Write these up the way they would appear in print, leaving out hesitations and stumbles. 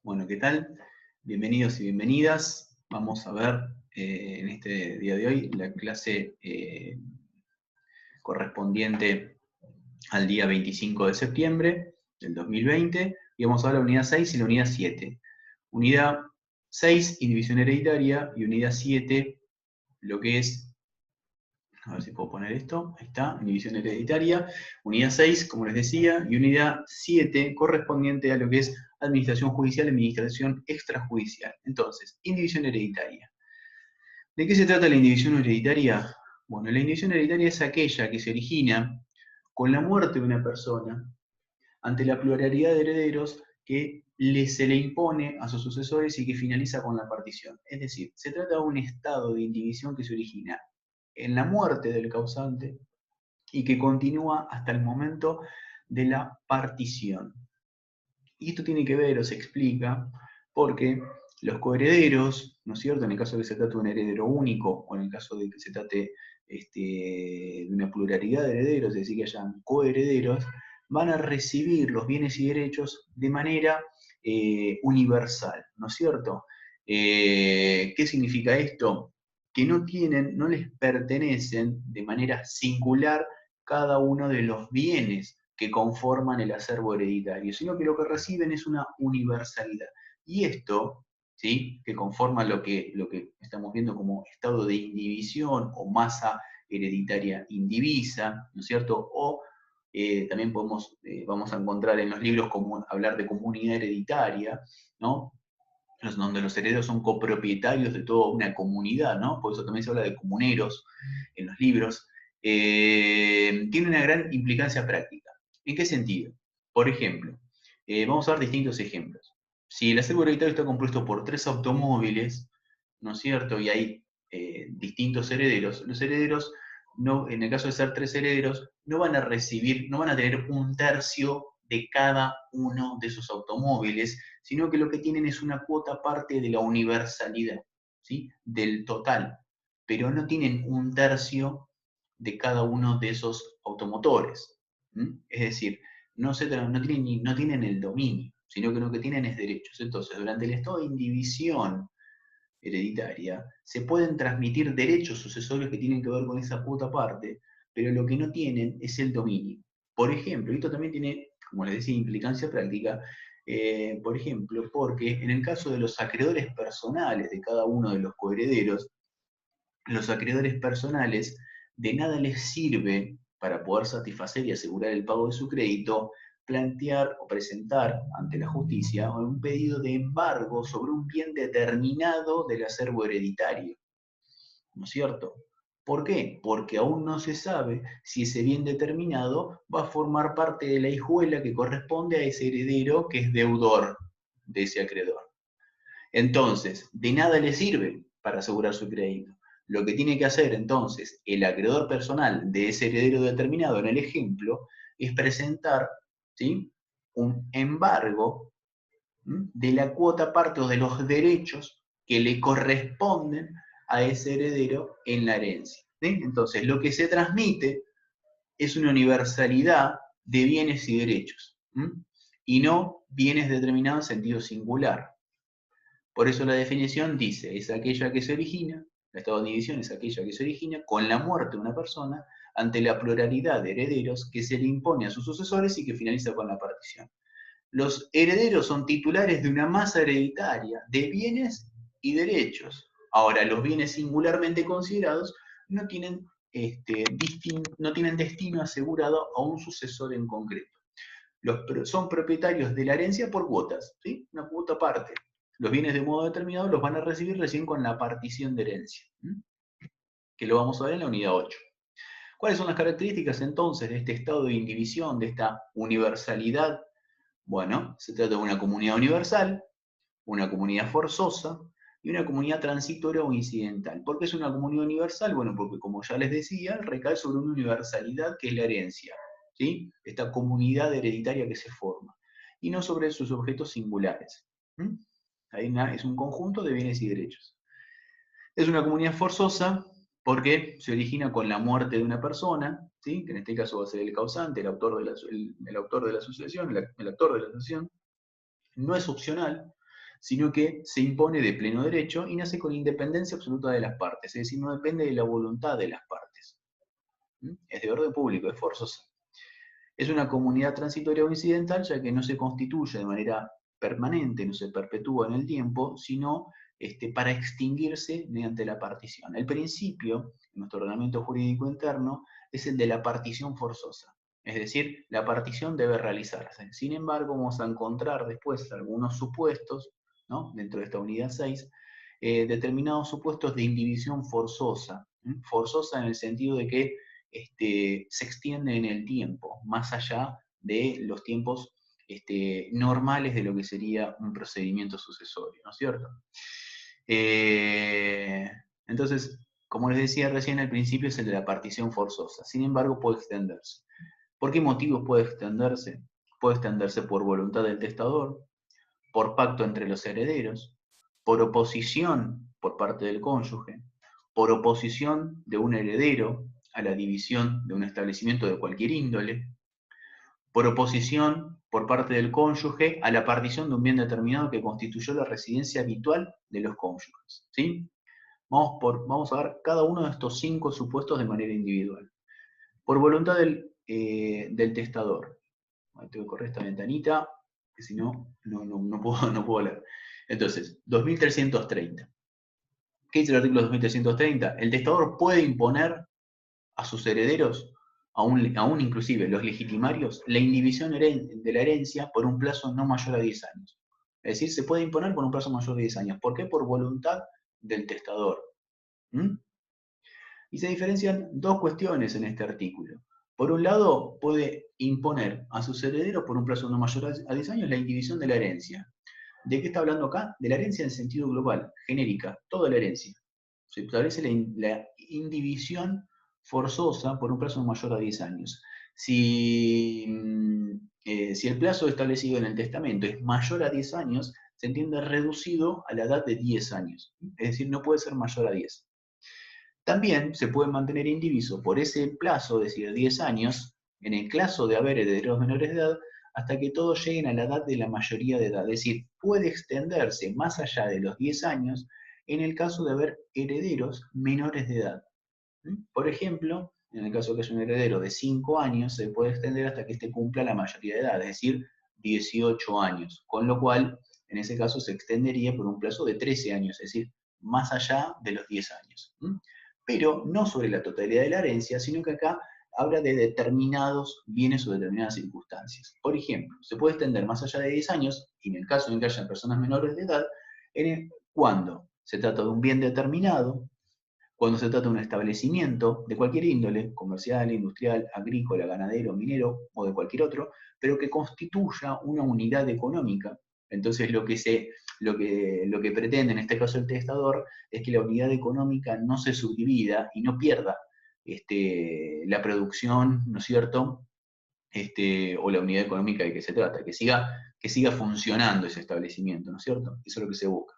Bueno, ¿qué tal? Bienvenidos y bienvenidas. Vamos a ver en este día de hoy la clase correspondiente al día 25 de septiembre del 2020 y vamos a ver la unidad 6 y la unidad 7. Unidad 6, indivisión hereditaria, y unidad 7, lo que es, a ver si puedo poner esto, ahí está, indivisión hereditaria, unidad 6, como les decía, y unidad 7 correspondiente a lo que es administración judicial y administración extrajudicial. Entonces, indivisión hereditaria. ¿De qué se trata la indivisión hereditaria? Bueno, la indivisión hereditaria es aquella que se origina con la muerte de una persona ante la pluralidad de herederos que se le impone a sus sucesores y que finaliza con la partición. Es decir, se trata de un estado de indivisión que se origina en la muerte del causante y que continúa hasta el momento de la partición. Y esto tiene que ver o se explica porque los coherederos, ¿no es cierto? En el caso de que se trate de un heredero único o en el caso de que se trate de una pluralidad de herederos, es decir, que hayan coherederos, van a recibir los bienes y derechos de manera universal, ¿no es cierto? ¿Qué significa esto? Que no les pertenecen de manera singular cada uno de los bienes que conforman el acervo hereditario, sino que lo que reciben es una universalidad. Y esto, ¿sí?, que conforma lo que estamos viendo como estado de indivisión o masa hereditaria indivisa, ¿no es cierto? O también vamos a encontrar en los libros hablar de comunidad hereditaria, ¿no? Donde los herederos son copropietarios de toda una comunidad, ¿no? Por eso también se habla de comuneros en los libros. Tiene una gran implicancia práctica. ¿En qué sentido? Por ejemplo, vamos a dar distintos ejemplos. Si el acervo hereditario está compuesto por 3 automóviles, ¿no es cierto? Y hay distintos herederos, los herederos, no, en el caso de ser 3 herederos, no van a recibir, no van a tener un tercio de cada uno de esos automóviles, sino que lo que tienen es una cuota parte de la universalidad, ¿sí?, del total, pero no tienen un tercio de cada uno de esos automotores. Es decir, no tienen el dominio, sino que lo que tienen es derechos. Entonces, durante el estado de indivisión hereditaria, se pueden transmitir derechos sucesorios que tienen que ver con esa cuota parte, pero lo que no tienen es el dominio. Por ejemplo, esto también tiene, como les decía, implicancia práctica, por ejemplo, porque en el caso de los acreedores personales de cada uno de los coherederos, los acreedores personales de nada les sirve para poder satisfacer y asegurar el pago de su crédito, plantear o presentar ante la justicia un pedido de embargo sobre un bien determinado del acervo hereditario, ¿no es cierto? ¿Por qué? Porque aún no se sabe si ese bien determinado va a formar parte de la hijuela que corresponde a ese heredero que es deudor de ese acreedor. Entonces, de nada le sirve para asegurar su crédito. Lo que tiene que hacer entonces el acreedor personal de ese heredero determinado en el ejemplo es presentar, ¿sí?, un embargo de la cuota parte o de los derechos que le corresponden a ese heredero en la herencia, ¿sí? Entonces, lo que se transmite es una universalidad de bienes y derechos, y no bienes determinados en sentido singular. Por eso la definición dice, es aquella que se origina, el estado de división es aquella que se origina con la muerte de una persona ante la pluralidad de herederos que se le impone a sus sucesores y que finaliza con la partición. Los herederos son titulares de una masa hereditaria de bienes y derechos. Ahora, los bienes singularmente considerados no tienen, no tienen destino asegurado a un sucesor en concreto. Son propietarios de la herencia por cuotas, ¿sí?, una cuota aparte. Los bienes de modo determinado los van a recibir recién con la partición de herencia, que lo vamos a ver en la unidad 8. ¿Cuáles son las características entonces de este estado de indivisión, de esta universalidad? Bueno, se trata de una comunidad universal, una comunidad forzosa y una comunidad transitoria o incidental. ¿Por qué es una comunidad universal? Bueno, porque como ya les decía, recae sobre una universalidad que es la herencia, ¿sí?, esta comunidad hereditaria que se forma, y no sobre sus objetos singulares. Es un conjunto de bienes y derechos. Es una comunidad forzosa porque se origina con la muerte de una persona, ¿sí?, que en este caso va a ser el causante, el autor de la sucesión, el actor de la sucesión. No es opcional, sino que se impone de pleno derecho y nace con independencia absoluta de las partes, es decir, no depende de la voluntad de las partes. Es de orden público, es forzosa. Es una comunidad transitoria o incidental, ya que no se constituye de manera permanente, no se perpetúa en el tiempo, sino para extinguirse mediante la partición. El principio, en nuestro ordenamiento jurídico interno, es el de la partición forzosa. Es decir, la partición debe realizarse. Sin embargo, vamos a encontrar después algunos supuestos, ¿no?, dentro de esta unidad 6, determinados supuestos de indivisión forzosa. Forzosa en el sentido de que se extiende en el tiempo, más allá de los tiempos normales de lo que sería un procedimiento sucesorio, ¿no es cierto? Entonces, como les decía recién, el principio es el de la partición forzosa, sin embargo puede extenderse. ¿Por qué motivos puede extenderse? Puede extenderse por voluntad del testador, por pacto entre los herederos, por oposición por parte del cónyuge, por oposición de un heredero a la división de un establecimiento de cualquier índole, por oposición por parte del cónyuge a la partición de un bien determinado que constituyó la residencia habitual de los cónyuges. ¿Sí? Vamos a ver cada uno de estos 5 supuestos de manera individual. Por voluntad del testador. Tengo que correr esta ventanita, que si no, no puedo leer. Entonces, 2330. ¿Qué dice el artículo 2330? El testador puede imponer a sus herederos, aún inclusive los legitimarios, la indivisión de la herencia por un plazo no mayor a 10 años. Es decir, se puede imponer por un plazo mayor de 10 años. ¿Por qué? Por voluntad del testador. Y se diferencian 2 cuestiones en este artículo. Por un lado, puede imponer a sus herederos por un plazo no mayor a 10 años la indivisión de la herencia. ¿De qué está hablando acá? De la herencia en sentido global, genérica, toda la herencia. Se establece la indivisión forzosa por un plazo no mayor a 10 años. Si el plazo establecido en el testamento es mayor a 10 años, se entiende reducido a la edad de 10 años. Es decir, no puede ser mayor a 10. También se puede mantener indiviso por ese plazo, es decir, 10 años, en el caso de haber herederos menores de edad, hasta que todos lleguen a la edad de la mayoría de edad. Es decir, puede extenderse más allá de los 10 años en el caso de haber herederos menores de edad. Por ejemplo, en el caso de que haya un heredero de 5 años, se puede extender hasta que éste cumpla la mayoría de edad, es decir, 18 años, con lo cual, en ese caso, se extendería por un plazo de 13 años, es decir, más allá de los 10 años. Pero no sobre la totalidad de la herencia, sino que acá habla de determinados bienes o determinadas circunstancias. Por ejemplo, se puede extender más allá de 10 años, y en el caso en que haya personas menores de edad, cuando se trata de un bien determinado, cuando se trata de un establecimiento de cualquier índole, comercial, industrial, agrícola, ganadero, minero o de cualquier otro, pero que constituya una unidad económica. Entonces lo que pretende en este caso el testador es que la unidad económica no se subdivida y no pierda la producción, ¿no es cierto?, o la unidad económica de que se trata, que siga funcionando ese establecimiento, ¿no es cierto? Eso es lo que se busca.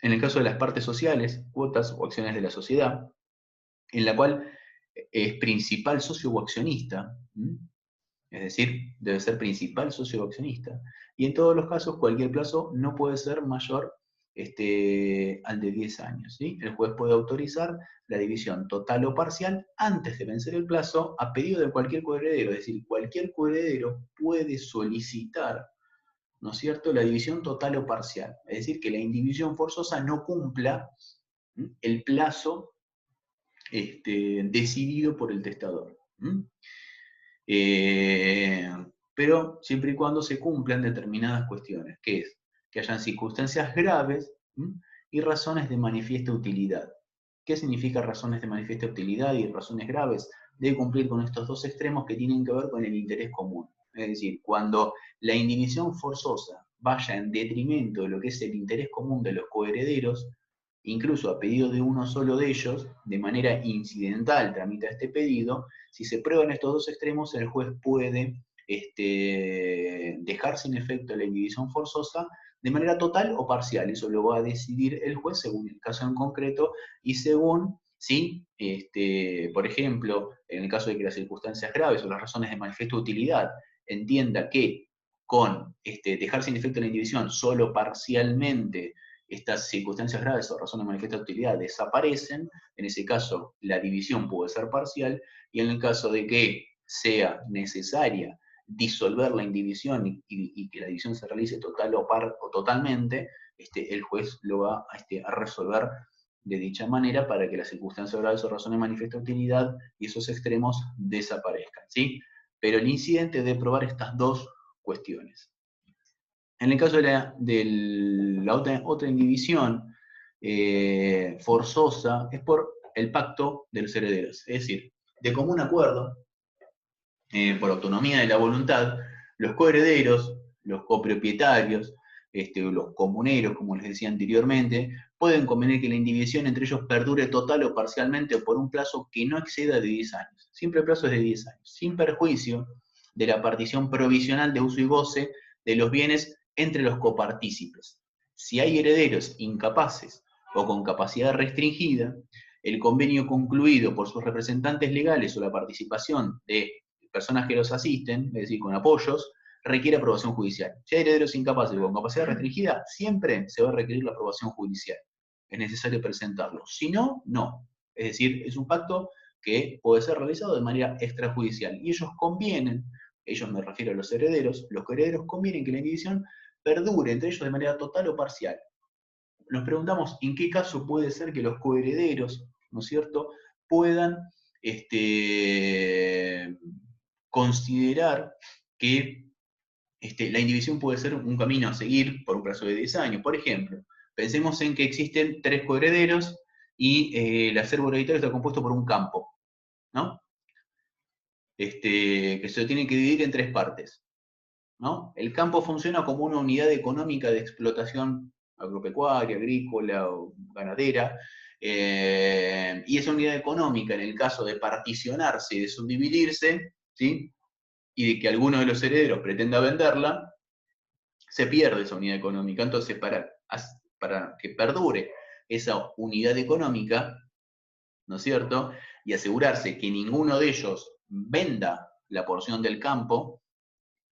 En el caso de las partes sociales, cuotas o acciones de la sociedad, en la cual es principal socio o accionista, es decir, debe ser principal socio o accionista, y en todos los casos cualquier plazo no puede ser mayor al de 10 años. ¿Sí? El juez puede autorizar la división total o parcial antes de vencer el plazo a pedido de cualquier coheredero, es decir, cualquier coheredero puede solicitar, ¿no es cierto?, la división total o parcial. Es decir, que la indivisión forzosa no cumpla el plazo decidido por el testador. Pero siempre y cuando se cumplan determinadas cuestiones, que es que hayan circunstancias graves y razones de manifiesta utilidad. ¿Qué significa razones de manifiesta utilidad y razones graves? Debe cumplir con estos 2 extremos que tienen que ver con el interés común. Es decir, cuando la indivisión forzosa vaya en detrimento de lo que es el interés común de los coherederos, incluso a pedido de uno solo de ellos, de manera incidental tramita este pedido, si se prueban estos 2 extremos, el juez puede dejar sin efecto la indivisión forzosa de manera total o parcial. Eso lo va a decidir el juez según el caso en concreto y según si, por ejemplo, en el caso de que las circunstancias graves o las razones de manifiesto utilidad entienda que con dejar sin efecto la indivisión solo parcialmente, estas circunstancias graves o razones de manifiesta utilidad desaparecen. En ese caso, la división puede ser parcial, y en el caso de que sea necesaria disolver la indivisión y que la división se realice total o totalmente, el juez lo va a resolver de dicha manera para que las circunstancias graves o razones de manifiesta utilidad y esos extremos desaparezcan, ¿sí? Pero el incidente debe probar estas dos cuestiones. En el caso de la otra indivisión forzosa, es por el pacto de los herederos. Es decir, de común acuerdo, por autonomía de la voluntad, los coherederos, los copropietarios, los comuneros, como les decía anteriormente, pueden convenir que la indivisión entre ellos perdure total o parcialmente o por un plazo que no exceda de 10 años. Siempre el plazo es de 10 años, sin perjuicio de la partición provisional de uso y goce de los bienes entre los copartícipes. Si hay herederos incapaces o con capacidad restringida, el convenio concluido por sus representantes legales o la participación de personas que los asisten, es decir, con apoyos, requiere aprobación judicial. Si hay herederos incapaces o con capacidad restringida, siempre se va a requerir la aprobación judicial. Es necesario presentarlo. Si no, no. Es decir, es un pacto que puede ser realizado de manera extrajudicial. Y ellos convienen, ellos me refiero a los herederos convienen que la indivisión perdure entre ellos de manera total o parcial. Nos preguntamos en qué caso puede ser que los coherederos, ¿no es cierto?, puedan considerar que la indivisión puede ser un camino a seguir por un plazo de 10 años. Por ejemplo, pensemos en que existen 3 coherederos y el acervo hereditario está compuesto por un campo, ¿no? Que se tiene que dividir en 3 partes, ¿no? El campo funciona como una unidad económica de explotación agropecuaria, agrícola o ganadera, y esa unidad económica, en el caso de particionarse y de subdividirse, ¿sí?, y de que alguno de los herederos pretenda venderla, se pierde esa unidad económica. Entonces, para que perdure esa unidad económica, ¿no es cierto?, y asegurarse que ninguno de ellos venda la porción del campo,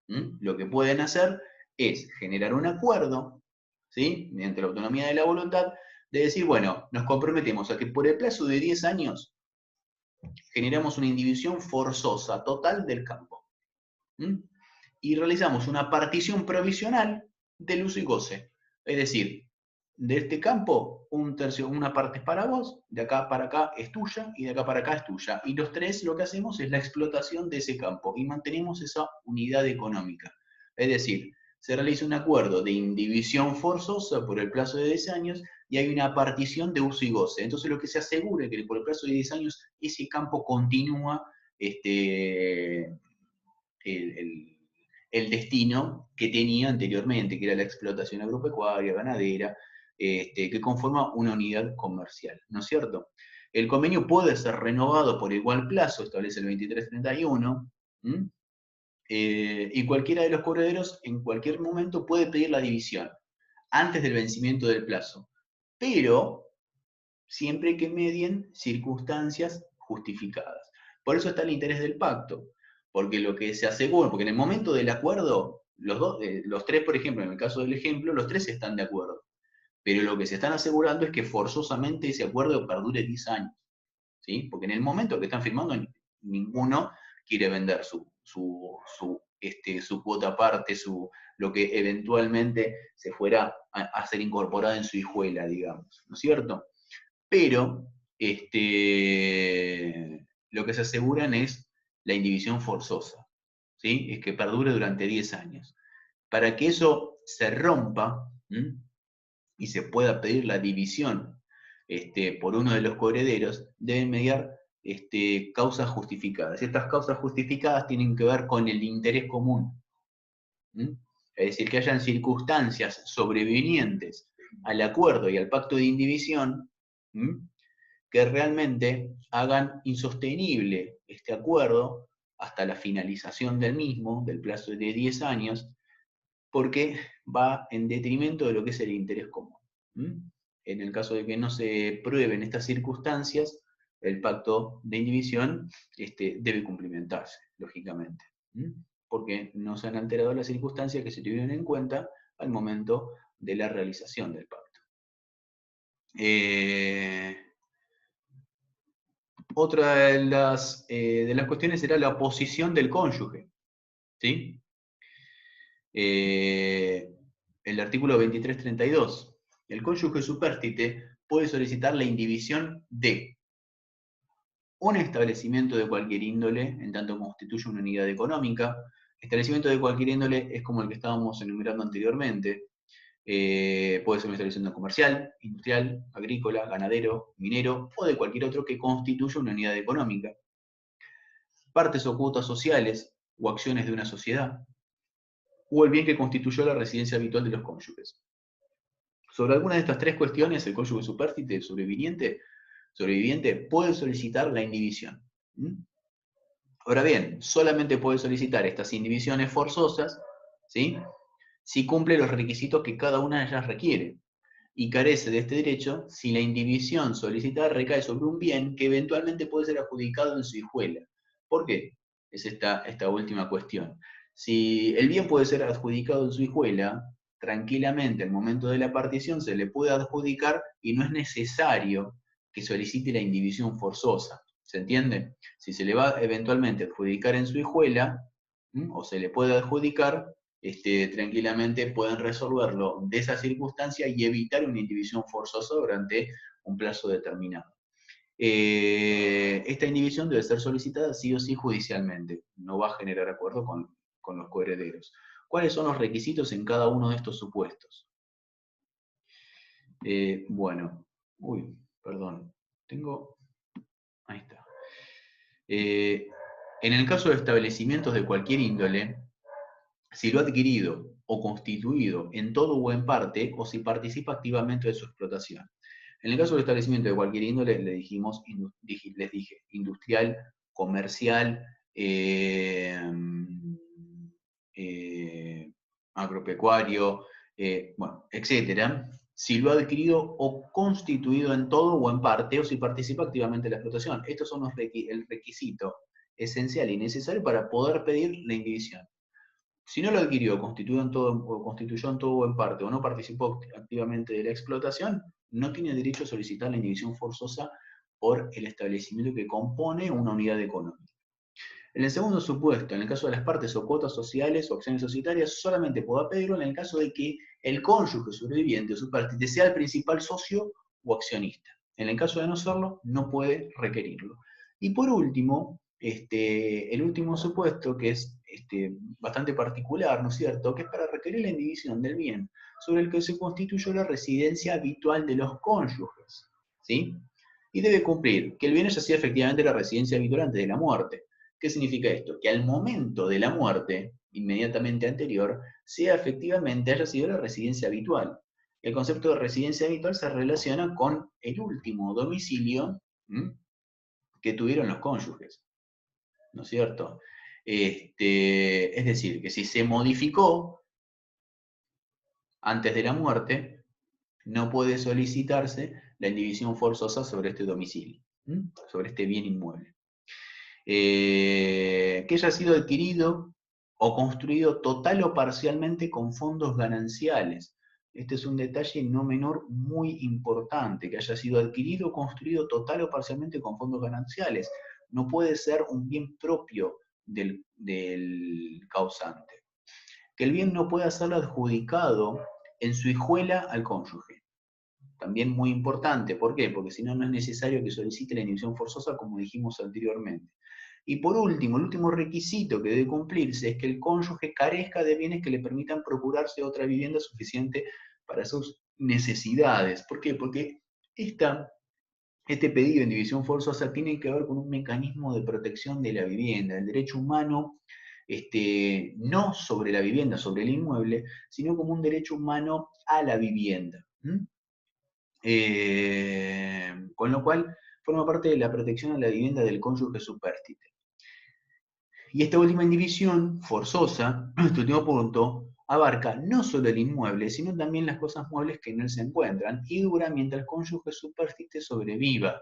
lo que pueden hacer es generar un acuerdo, ¿sí?, mediante la autonomía de la voluntad, de decir, bueno, nos comprometemos a que por el plazo de 10 años generamos una indivisión forzosa total del campo. Y realizamos una partición provisional del uso y goce. Es decir, de este campo, un tercio, una parte es para vos, de acá para acá es tuya, y de acá para acá es tuya. Y los 3 lo que hacemos es la explotación de ese campo, y mantenemos esa unidad económica. Es decir, se realiza un acuerdo de indivisión forzosa por el plazo de 10 años, y hay una partición de uso y goce. Entonces lo que se asegura es que por el plazo de 10 años ese campo continúa el destino que tenía anteriormente, que era la explotación agropecuaria, ganadera, que conforma una unidad comercial, ¿no es cierto? El convenio puede ser renovado por igual plazo, establece el 2331, y cualquiera de los coherederos en cualquier momento puede pedir la división antes del vencimiento del plazo, pero siempre que medien circunstancias justificadas. Por eso está el interés del pacto, porque lo que se asegura, porque en el momento del acuerdo, los 3, por ejemplo, en el caso del ejemplo, los 3 están de acuerdo, pero lo que se están asegurando es que forzosamente ese acuerdo perdure 10 años, ¿sí? Porque en el momento que están firmando, ninguno quiere vender su cuota aparte, lo que eventualmente se fuera a ser incorporado en su hijuela, digamos, ¿no es cierto? Pero lo que se aseguran es la indivisión forzosa, ¿sí? Es que perdure durante 10 años. Para que eso se rompa y se pueda pedir la división por uno de los coherederos, deben mediar causas justificadas. Estas causas justificadas tienen que ver con el interés común. Es decir, que hayan circunstancias sobrevinientes al acuerdo y al pacto de indivisión que realmente hagan insostenible este acuerdo hasta la finalización del mismo, del plazo de 10 años, porque va en detrimento de lo que es el interés común. En el caso de que no se prueben estas circunstancias, el pacto de indivisión debe cumplimentarse, lógicamente. porque no se han alterado las circunstancias que se tuvieron en cuenta al momento de la realización del pacto. Otra de las cuestiones era la oposición del cónyuge, ¿sí? El artículo 2332. El cónyuge supérstite puede solicitar la indivisión de un establecimiento de cualquier índole, en tanto constituye una unidad económica. Establecimiento de cualquier índole es como el que estábamos enumerando anteriormente. Puede ser un establecimiento comercial, industrial, agrícola, ganadero, minero o de cualquier otro que constituya una unidad económica. Partes o cuotas sociales o acciones de una sociedad, o el bien que constituyó la residencia habitual de los cónyuges. Sobre alguna de estas tres cuestiones, el cónyuge supérstite sobreviviente puede solicitar la indivisión. Ahora bien, solamente puede solicitar estas indivisiones forzosas, ¿sí?, si cumple los requisitos que cada una de ellas requiere, y carece de este derecho si la indivisión solicitada recae sobre un bien que eventualmente puede ser adjudicado en su hijuela. ¿Por qué? Es esta última cuestión. Si el bien puede ser adjudicado en su hijuela, tranquilamente al momento de la partición se le puede adjudicar y no es necesario que solicite la indivisión forzosa. ¿Se entiende? Si se le va eventualmente a adjudicar en su hijuela, o se le puede adjudicar, tranquilamente pueden resolverlo de esa circunstancia y evitar una indivisión forzosa durante un plazo determinado. Esta indivisión debe ser solicitada sí o sí judicialmente, no va a generar acuerdo con los coherederos. ¿Cuáles son los requisitos en cada uno de estos supuestos? Bueno, perdón, ahí está. En el caso de establecimientos de cualquier índole, si lo ha adquirido o constituido en todo o en parte, o si participa activamente de su explotación. En el caso del establecimiento de cualquier índole, les dije, industrial, comercial, agropecuario, etcétera, si lo ha adquirido o constituido en todo o en parte, o si participa activamente de la explotación. Estos son el requisito esencial y necesario para poder pedir la indivisión. Si no lo adquirió, constituyó en todo o en parte, o no participó activamente de la explotación, no tiene derecho a solicitar la indivisión forzosa por el establecimiento que compone una unidad económica. En el segundo supuesto, en el caso de las partes o cuotas sociales o acciones societarias, solamente podrá pedirlo en el caso de que el cónyuge sobreviviente o supérstite sea el principal socio o accionista. En el caso de no serlo, no puede requerirlo. Y por último, el último supuesto, que es bastante particular, ¿no es cierto?, que es para requerir la indivisión del bien sobre el que se constituyó la residencia habitual de los cónyuges, ¿sí? Y debe cumplir que el bien haya sido efectivamente la residencia habitual antes de la muerte. ¿Qué significa esto? Que al momento de la muerte, inmediatamente anterior, haya sido la residencia habitual. El concepto de residencia habitual se relaciona con el último domicilio que tuvieron los cónyuges, ¿no es cierto? Es decir, que si se modificó antes de la muerte, no puede solicitarse la indivisión forzosa sobre este domicilio, sobre este bien inmueble. Que haya sido adquirido o construido total o parcialmente con fondos gananciales. Este es un detalle no menor muy importante, que haya sido adquirido o construido total o parcialmente con fondos gananciales. No puede ser un bien propio del causante. Que el bien no pueda ser adjudicado en su hijuela al cónyuge. También muy importante, ¿por qué? Porque si no, no es necesario que solicite la indivisión forzosa, como dijimos anteriormente. Y por último, el último requisito que debe cumplirse es que el cónyuge carezca de bienes que le permitan procurarse otra vivienda suficiente para sus necesidades. ¿Por qué? Porque este pedido de indivisión forzosa tiene que ver con un mecanismo de protección de la vivienda, el derecho humano, no sobre la vivienda, sobre el inmueble, sino como un derecho humano a la vivienda. Con lo cual forma parte de la protección a la vivienda del cónyuge supérstite. Y esta última indivisión forzosa, este último punto, abarca no solo el inmueble, sino también las cosas muebles que en él se encuentran, y dura mientras el cónyuge supérstite sobreviva.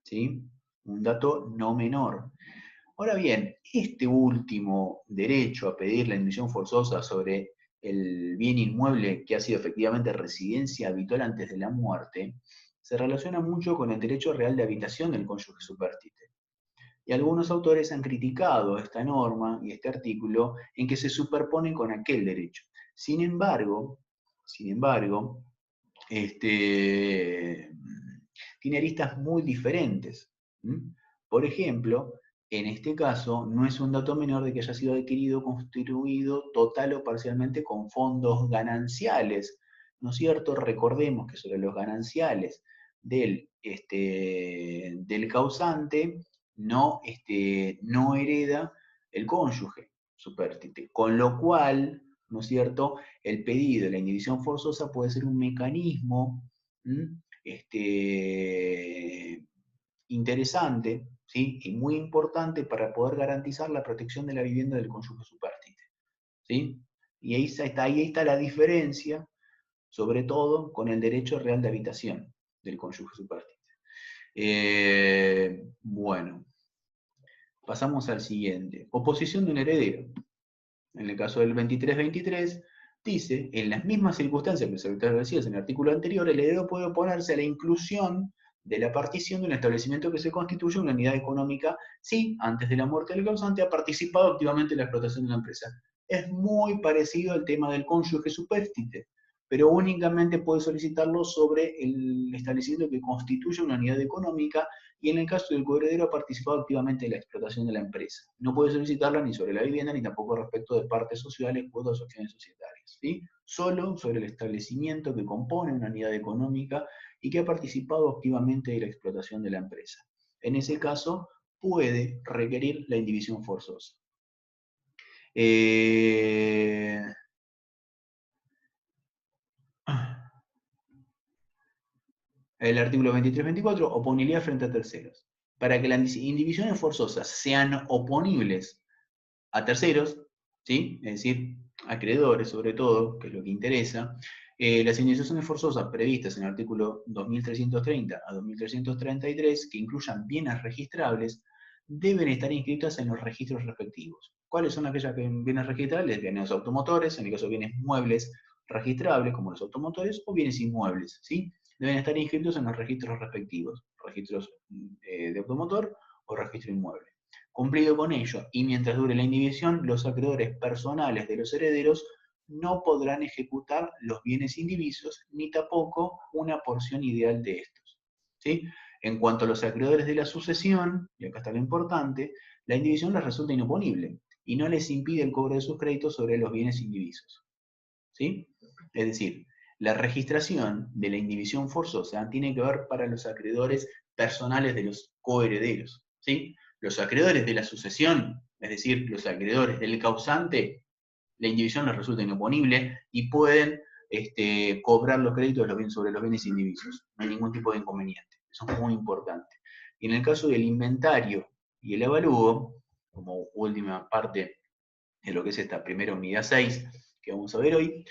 ¿Sí? Un dato no menor. Ahora bien, este último derecho a pedir la indemnización forzosa sobre el bien inmueble que ha sido efectivamente residencia habitual antes de la muerte, se relaciona mucho con el derecho real de habitación del cónyuge superstite. Y algunos autores han criticado esta norma y este artículo en que se superponen con aquel derecho. Sin embargo, tiene aristas muy diferentes. Por ejemplo, en este caso, no es un dato menor de que haya sido adquirido o constituido total o parcialmente con fondos gananciales, ¿no es cierto? Recordemos que sobre los gananciales del causante no hereda el cónyuge superstite, con lo cual, ¿no es cierto?, el pedido de la indivisión forzosa puede ser un mecanismo interesante, ¿sí?, y muy importante para poder garantizar la protección de la vivienda del cónyuge superstite, ¿sí? Y ahí está la diferencia, sobre todo con el derecho real de habitación del cónyuge superstite. Bueno, pasamos al siguiente. Oposición de un heredero. En el caso del 2323, dice, en las mismas circunstancias que se decía en el artículo anterior, el heredero puede oponerse a la inclusión de la partición de un establecimiento que se constituye una unidad económica si, antes de la muerte del causante, ha participado activamente en la explotación de la empresa. Es muy parecido al tema del cónyuge superstite, pero únicamente puede solicitarlo sobre el establecimiento que constituye una unidad económica y en el caso del coheredero ha participado activamente en la explotación de la empresa. No puede solicitarla ni sobre la vivienda ni tampoco respecto de partes sociales u otras acciones societarias, ¿sí? Solo sobre el establecimiento que compone una unidad económica y que ha participado activamente de la explotación de la empresa. En ese caso, puede requerir la indivisión forzosa. El artículo 23-24, oponibilidad frente a terceros. Para que las indivisiones forzosas sean oponibles a terceros, ¿sí?, es decir, acreedores sobre todo, que es lo que interesa, las indemnizaciones forzosas previstas en el artículo 2330 a 2333, que incluyan bienes registrables, deben estar inscritas en los registros respectivos. ¿Cuáles son aquellas bienes registrables? Bienes automotores, en el caso de bienes muebles registrables, como los automotores, o bienes inmuebles, ¿sí? Deben estar inscritos en los registros respectivos, registros de automotor o registro inmueble. Cumplido con ello, y mientras dure la indivisión, los acreedores personales de los herederos no podrán ejecutar los bienes indivisos, ni tampoco una porción ideal de estos, ¿sí? En cuanto a los acreedores de la sucesión, y acá está lo importante, la indivisión les resulta inoponible y no les impide el cobro de sus créditos sobre los bienes indivisos, ¿sí? Es decir, la registración de la indivisión forzosa tiene que ver para los acreedores personales de los coherederos, ¿sí? Los acreedores de la sucesión, es decir, los acreedores del causante, la indivisión les resulta inoponible y pueden cobrar los créditos sobre los bienes indivisos. No hay ningún tipo de inconveniente. Eso es muy importante. Y en el caso del inventario y el avalúo, como última parte de lo que es esta primera unidad 6 que vamos a ver hoy,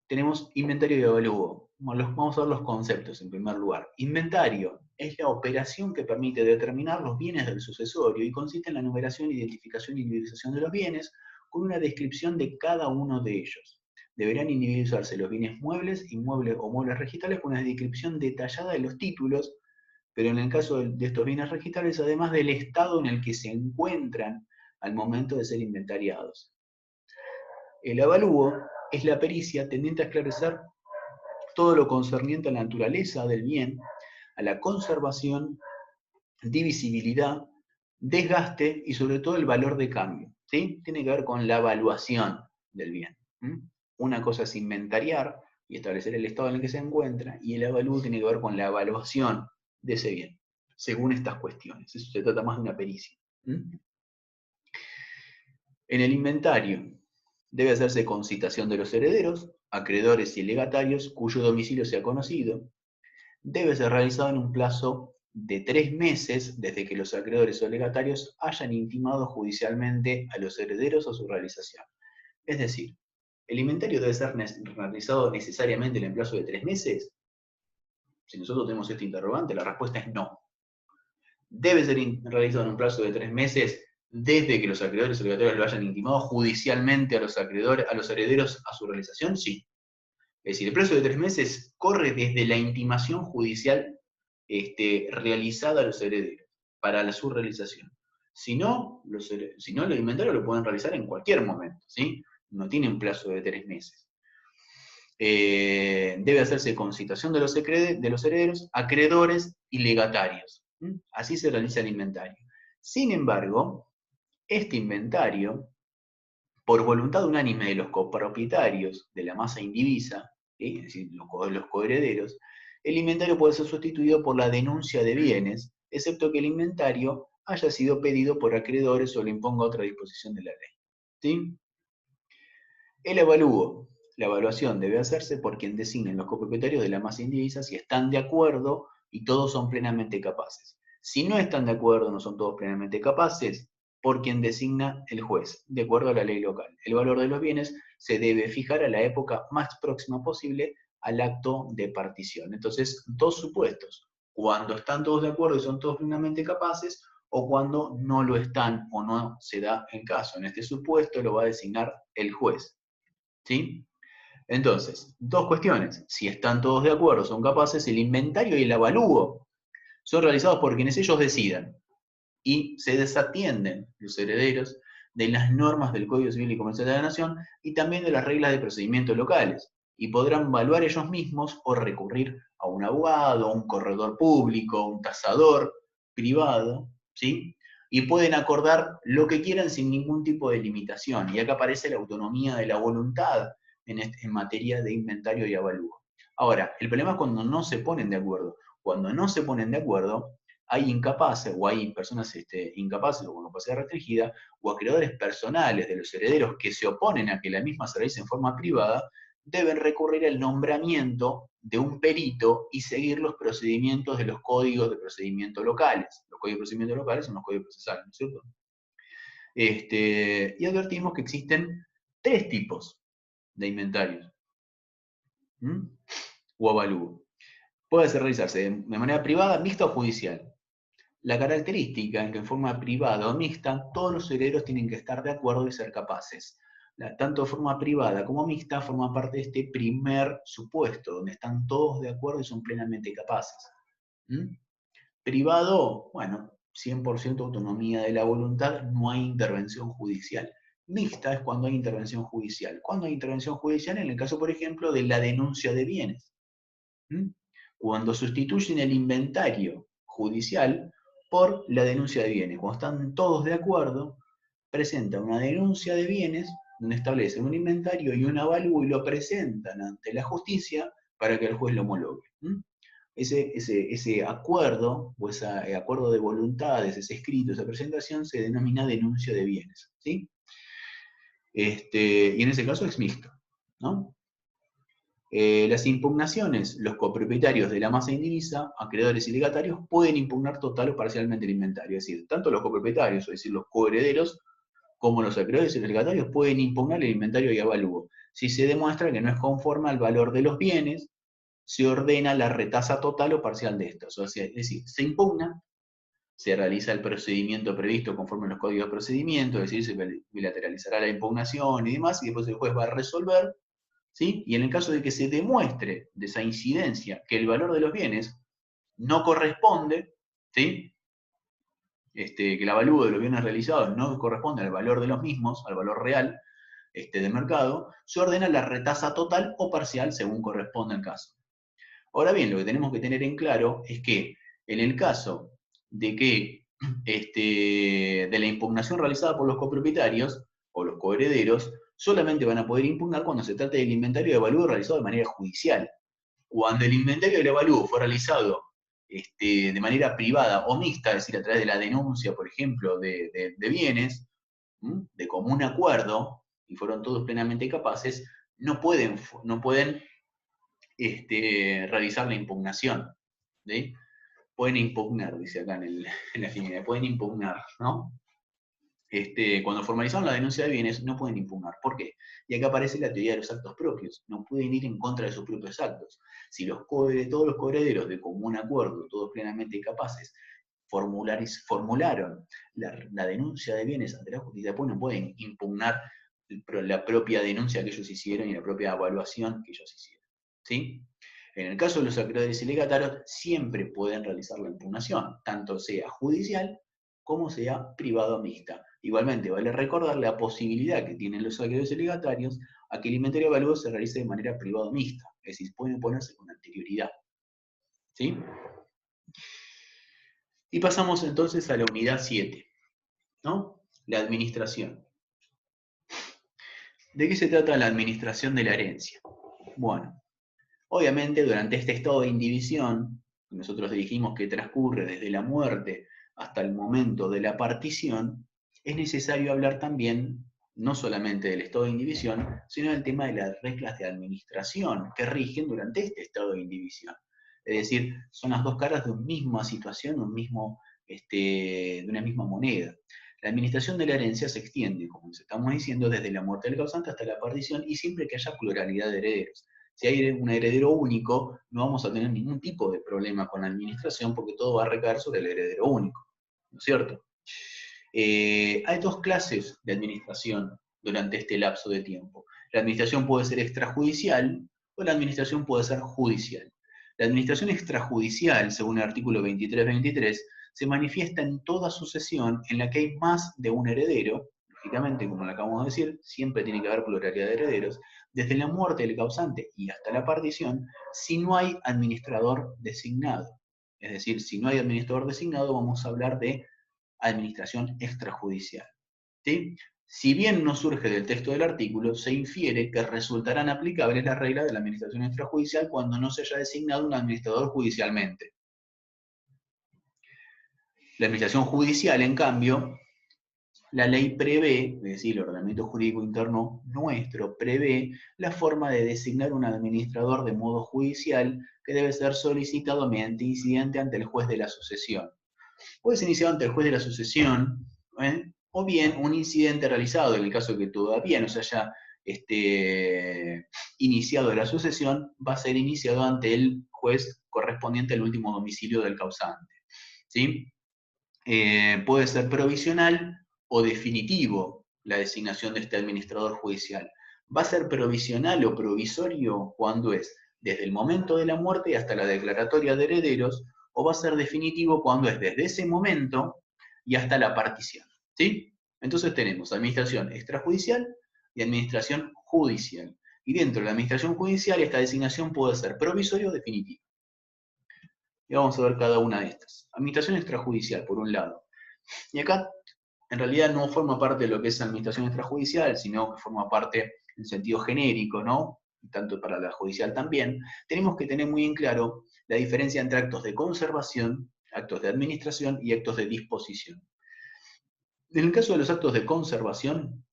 tenemos inventario y avalúo. Vamos a ver los conceptos en primer lugar. Inventario es la operación que permite determinar los bienes del sucesorio y consiste en la numeración, identificación y individualización de los bienes con una descripción de cada uno de ellos. Deberán individualizarse los bienes muebles, inmuebles o muebles registrales con una descripción detallada de los títulos, pero en el caso de estos bienes registrales, además del estado en el que se encuentran al momento de ser inventariados. El avalúo es la pericia tendiente a esclarecer todo lo concerniente a la naturaleza del bien, a la conservación, divisibilidad, desgaste y sobre todo el valor de cambio, ¿sí? Tiene que ver con la evaluación del bien. Una cosa es inventariar y establecer el estado en el que se encuentra, y el avalúo tiene que ver con la evaluación de ese bien, según estas cuestiones. Eso se trata más de una pericia. En el inventario debe hacerse con citación de los herederos, acreedores y legatarios cuyo domicilio sea conocido. Debe ser realizado en un plazo de 3 meses desde que los acreedores o legatarios hayan intimado judicialmente a los herederos a su realización. Es decir, ¿el inventario debe ser realizado necesariamente en el plazo de 3 meses? Si nosotros tenemos este interrogante, la respuesta es no. Debe ser realizado en un plazo de 3 meses desde que los acreedores obligatorios lo hayan intimado judicialmente a los acreedores, a los herederos a su realización, sí. Es decir, el plazo de 3 meses corre desde la intimación judicial realizada a los herederos para su realización. Si no, el inventario lo pueden realizar en cualquier momento, ¿sí? No tiene un plazo de 3 meses. Debe hacerse con citación de los herederos, acreedores y legatarios. Así se realiza el inventario. Sin embargo, este inventario, por voluntad unánime de los copropietarios de la masa indivisa, ¿sí? Es decir, los coherederos, el inventario puede ser sustituido por la denuncia de bienes, excepto que el inventario haya sido pedido por acreedores o le imponga otra disposición de la ley. ¿Sí? El avalúo. La evaluación debe hacerse por quien designen los copropietarios de la masa indivisa si están de acuerdo y todos son plenamente capaces. Si no están de acuerdo, no son todos plenamente capaces, por quien designa el juez, de acuerdo a la ley local. El valor de los bienes se debe fijar a la época más próxima posible al acto de partición. Entonces, dos supuestos. Cuando están todos de acuerdo y son todos plenamente capaces, o cuando no lo están o no se da el caso. En este supuesto lo va a designar el juez. ¿Sí? Entonces, dos cuestiones. Si están todos de acuerdo, son capaces, el inventario y el avalúo son realizados por quienes ellos decidan. Y se desatienden los herederos de las normas del Código Civil y Comercial de la Nación y también de las reglas de procedimientos locales. Y podrán evaluar ellos mismos o recurrir a un abogado, a un corredor público, a un tasador privado, ¿sí? Y pueden acordar lo que quieran sin ningún tipo de limitación. Y acá aparece la autonomía de la voluntad en materia de inventario y avalúo. Ahora, el problema es cuando no se ponen de acuerdo. Cuando no se ponen de acuerdo, hay incapaces, o hay personas incapaces o con capacidad restringida, o acreedores personales de los herederos que se oponen a que la misma se realice en forma privada, deben recurrir al nombramiento de un perito y seguir los procedimientos de los códigos de procedimiento locales. Los códigos de procedimiento locales son los códigos procesales, ¿no es cierto? Y advertimos que existen 3 tipos de inventarios, o avalúo. Puede realizarse de manera privada, mixta o judicial. La característica en que en forma privada o mixta, todos los herederos tienen que estar de acuerdo y ser capaces. Tanto de forma privada como mixta forma parte de este primer supuesto, donde están todos de acuerdo y son plenamente capaces. Privado, bueno, 100% autonomía de la voluntad, no hay intervención judicial. Mixta es cuando hay intervención judicial. ¿Cuándo hay intervención judicial? En el caso, por ejemplo, de la denuncia de bienes. Cuando sustituyen el inventario judicial por la denuncia de bienes. Cuando están todos de acuerdo, presentan una denuncia de bienes, donde establecen un inventario y un avalúo y lo presentan ante la justicia para que el juez lo homologue. Ese acuerdo, o ese acuerdo de voluntades, ese escrito, esa presentación, se denomina denuncia de bienes. ¿Sí? Y en ese caso es mixto, ¿no? Las impugnaciones, los copropietarios de la masa indivisa, acreedores y legatarios, pueden impugnar total o parcialmente el inventario. Es decir, tanto los copropietarios, es decir, los coherederos, como los acreedores y los legatarios pueden impugnar el inventario y avalúo. Si se demuestra que no es conforme al valor de los bienes, se ordena la retasa total o parcial de estos. O sea, es decir, se impugna, se realiza el procedimiento previsto conforme a los códigos de procedimiento, es decir, se bilateralizará la impugnación y demás, y después el juez va a resolver. ¿Sí? Y en el caso de que se demuestre de esa incidencia que el valor de los bienes no corresponde, ¿sí? Que el avalúo de los bienes realizados no corresponde al valor de los mismos, al valor real de mercado, se ordena la retasa total o parcial según corresponda el caso. Ahora bien, lo que tenemos que tener en claro es que en el caso de que de la impugnación realizada por los copropietarios o los coherederos, solamente van a poder impugnar cuando se trate del inventario de avalúo realizado de manera judicial. Cuando el inventario del avalúo fue realizado de manera privada o mixta, es decir, a través de la denuncia, por ejemplo, de bienes, de común acuerdo, y fueron todos plenamente capaces, no pueden realizar la impugnación. ¿Sí? Pueden impugnar, dice acá en la finalidad, pueden impugnar, ¿no? Cuando formalizaron la denuncia de bienes, no pueden impugnar. ¿Por qué? Y acá aparece la teoría de los actos propios. No pueden ir en contra de sus propios actos. Si todos los coherederos de común acuerdo, todos plenamente capaces, formularon la denuncia de bienes ante la justicia, después no pueden impugnar la propia denuncia que ellos hicieron y la propia evaluación que ellos hicieron. ¿Sí? En el caso de los acreedores y legatarios, siempre pueden realizar la impugnación, tanto sea judicial como sea privado mixta. Igualmente, vale recordar la posibilidad que tienen los acreedores y legatarios a que el inventario de valor se realice de manera privado mixta, es decir, pueden ponerse con anterioridad. ¿Sí? Y pasamos entonces a la unidad 7, ¿no? La administración. ¿De qué se trata la administración de la herencia? Bueno, obviamente durante este estado de indivisión, nosotros dijimos que transcurre desde la muerte hasta el momento de la partición, es necesario hablar también no solamente del estado de indivisión, sino del tema de las reglas de administración que rigen durante este estado de indivisión. Es decir, son las dos caras de una misma situación, de una misma moneda. La administración de la herencia se extiende, como les estamos diciendo, desde la muerte del causante hasta la partición y siempre que haya pluralidad de herederos. Si hay un heredero único, no vamos a tener ningún tipo de problema con la administración porque todo va a recaer sobre el heredero único, ¿no es cierto? Hay dos clases de administración durante este lapso de tiempo. La administración puede ser extrajudicial o la administración puede ser judicial. La administración extrajudicial, según el artículo 2323, se manifiesta en toda sucesión en la que hay más de un heredero, lógicamente, como lo acabamos de decir, siempre tiene que haber pluralidad de herederos, desde la muerte del causante y hasta la partición, si no hay administrador designado. Es decir, si no hay administrador designado, vamos a hablar de administración extrajudicial. ¿Sí? Si bien no surge del texto del artículo, se infiere que resultarán aplicables las reglas de la administración extrajudicial cuando no se haya designado un administrador judicialmente. La administración judicial, en cambio, la ley prevé, es decir, el ordenamiento jurídico interno nuestro prevé la forma de designar un administrador de modo judicial que debe ser solicitado mediante incidente ante el juez de la sucesión. Puede ser iniciado ante el juez de la sucesión, o bien un incidente realizado, en el caso de que todavía no se haya iniciado la sucesión, va a ser iniciado ante el juez correspondiente al último domicilio del causante. ¿Sí? Puede ser provisional o definitivo la designación de este administrador judicial. Va a ser provisional o provisorio cuando es desde el momento de la muerte hasta la declaratoria de herederos, o va a ser definitivo cuando es desde ese momento y hasta la partición. ¿Sí? Entonces tenemos administración extrajudicial y administración judicial. Y dentro de la administración judicial esta designación puede ser provisoria o definitiva. Y vamos a ver cada una de estas. Administración extrajudicial, por un lado. Y acá, en realidad, no forma parte de lo que es administración extrajudicial, sino que forma parte en sentido genérico, ¿no? Tanto para la judicial también. Tenemos que tener muy en claro la diferencia entre actos de conservación, actos de administración y actos de disposición. En el caso de los actos de conservación,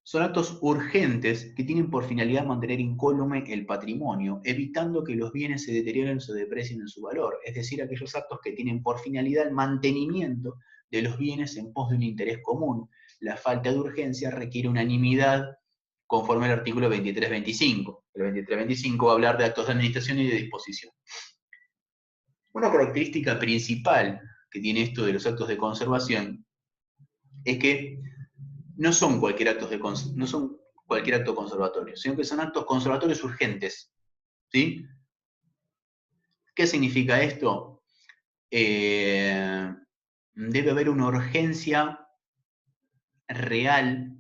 son actos urgentes que tienen por finalidad mantener incólume el patrimonio, evitando que los bienes se deterioren o se deprecien en su valor, es decir, aquellos actos que tienen por finalidad el mantenimiento de los bienes en pos de un interés común. La falta de urgencia requiere unanimidad conforme al artículo 2325. El 2325 va a hablar de actos de administración y de disposición. Una característica principal que tiene esto de los actos de conservación es que no son cualquier acto conservatorio, sino que son actos conservatorios urgentes. ¿Sí? ¿Qué significa esto? Debe haber una urgencia real,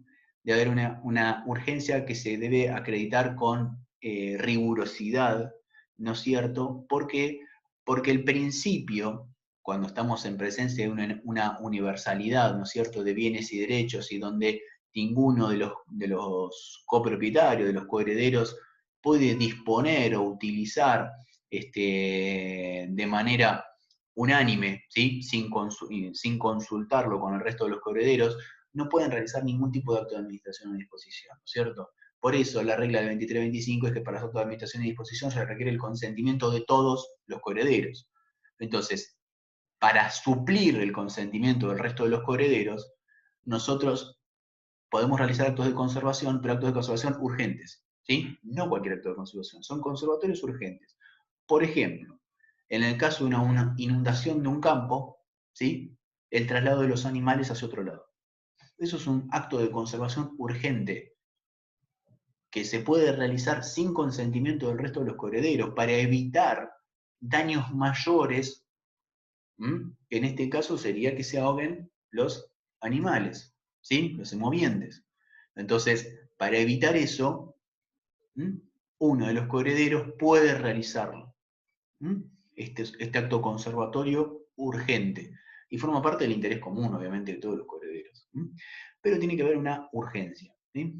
debe haber una urgencia que se debe acreditar con rigurosidad, ¿no es cierto? ¿Por qué? Porque el principio, cuando estamos en presencia de una universalidad, ¿no es cierto?, de bienes y derechos, y donde ninguno de los copropietarios, de los coherederos, puede disponer o utilizar de manera unánime, ¿sí? sin consultarlo con el resto de los coherederos, no pueden realizar ningún tipo de acto de administración o disposición, ¿no es cierto? Por eso la regla del 2325 es que para los actos de administración y disposición se requiere el consentimiento de todos los coherederos. Entonces, para suplir el consentimiento del resto de los coherederos, nosotros podemos realizar actos de conservación, pero actos de conservación urgentes, ¿sí? No cualquier acto de conservación, son conservatorios urgentes. Por ejemplo, En el caso de una inundación de un campo, ¿sí? El traslado de los animales hacia otro lado. Eso es un acto de conservación urgente que se puede realizar sin consentimiento del resto de los coherederos para evitar daños mayores. En este caso sería que se ahoguen los animales, ¿sí? Los semovientes. Entonces, para evitar eso, uno de los coherederos puede realizarlo. Este acto conservatorio urgente. Y forma parte del interés común, obviamente, de todos los coherederos. Pero tiene que haber una urgencia. ¿Sí?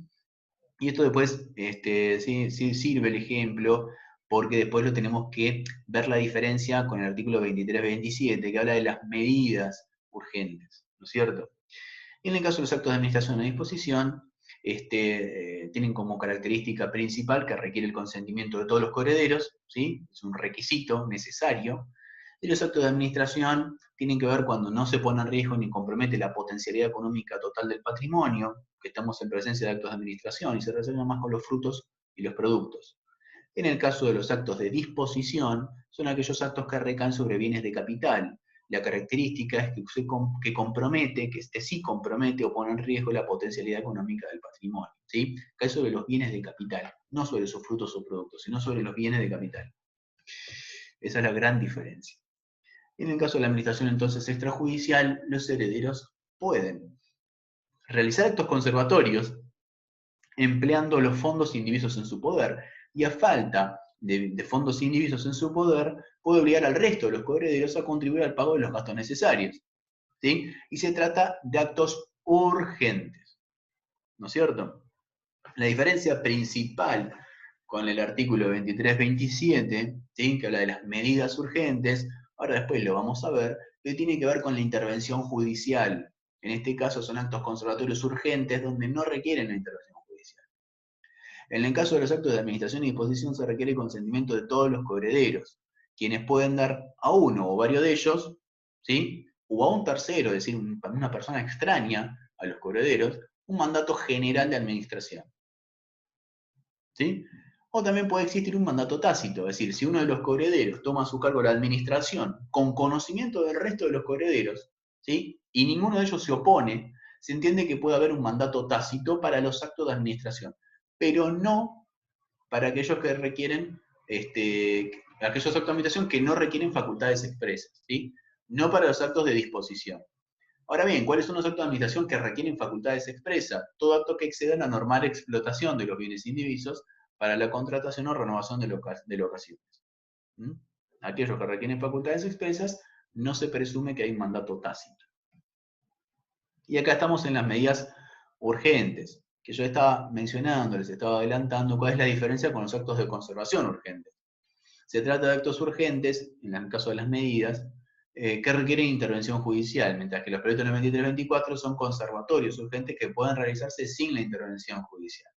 Y esto después sí sirve el ejemplo, porque después lo tenemos que ver la diferencia con el artículo 23-27, que habla de las medidas urgentes, ¿no es cierto? Y en el caso de los actos de administración a disposición, tienen como característica principal que requiere el consentimiento de todos los coherederos, ¿sí? Es un requisito necesario. Y los actos de administración tienen que ver cuando no se pone en riesgo ni compromete la potencialidad económica total del patrimonio, que estamos en presencia de actos de administración y se relacionan más con los frutos y los productos. En el caso de los actos de disposición, son aquellos actos que recaen sobre bienes de capital. La característica es que compromete, que sí compromete o pone en riesgo la potencialidad económica del patrimonio. ¿Sí? Cae sobre los bienes de capital, no sobre sus frutos o productos, sino sobre los bienes de capital. Esa es la gran diferencia. En el caso de la administración entonces extrajudicial, los herederos pueden realizar actos conservatorios empleando los fondos indivisos en su poder, y a falta de fondos indivisos en su poder, puede obligar al resto de los coherederos a contribuir al pago de los gastos necesarios. ¿Sí? Y se trata de actos urgentes, ¿no es cierto? La diferencia principal con el artículo 23-27, ¿sí? Que habla de las medidas urgentes, ahora después lo vamos a ver, que tiene que ver con la intervención judicial. En este caso son actos conservatorios urgentes donde no requieren la intervención judicial. En el caso de los actos de administración y disposición se requiere el consentimiento de todos los coherederos, quienes pueden dar a uno o varios de ellos, ¿sí? O a un tercero, es decir, una persona extraña a los coherederos, un mandato general de administración. ¿Sí? O también puede existir un mandato tácito, es decir, si uno de los coherederos toma a su cargo la administración con conocimiento del resto de los coherederos, ¿sí? Y ninguno de ellos se opone, se entiende que puede haber un mandato tácito para los actos de administración, pero no para aquellos que requieren, aquellos actos de administración que no requieren facultades expresas, ¿sí? No para los actos de disposición. Ahora bien, ¿cuáles son los actos de administración que requieren facultades expresas? Todo acto que exceda la normal explotación de los bienes indivisos para la contratación o renovación de locaciones. Aquellos que requieren facultades expresas, no se presume que hay un mandato tácito. Y acá estamos en las medidas urgentes, que yo estaba mencionando, les estaba adelantando cuál es la diferencia con los actos de conservación urgentes. Se trata de actos urgentes, en el caso de las medidas, que requieren intervención judicial, mientras que los proyectos 93-24 son conservatorios urgentes que pueden realizarse sin la intervención judicial.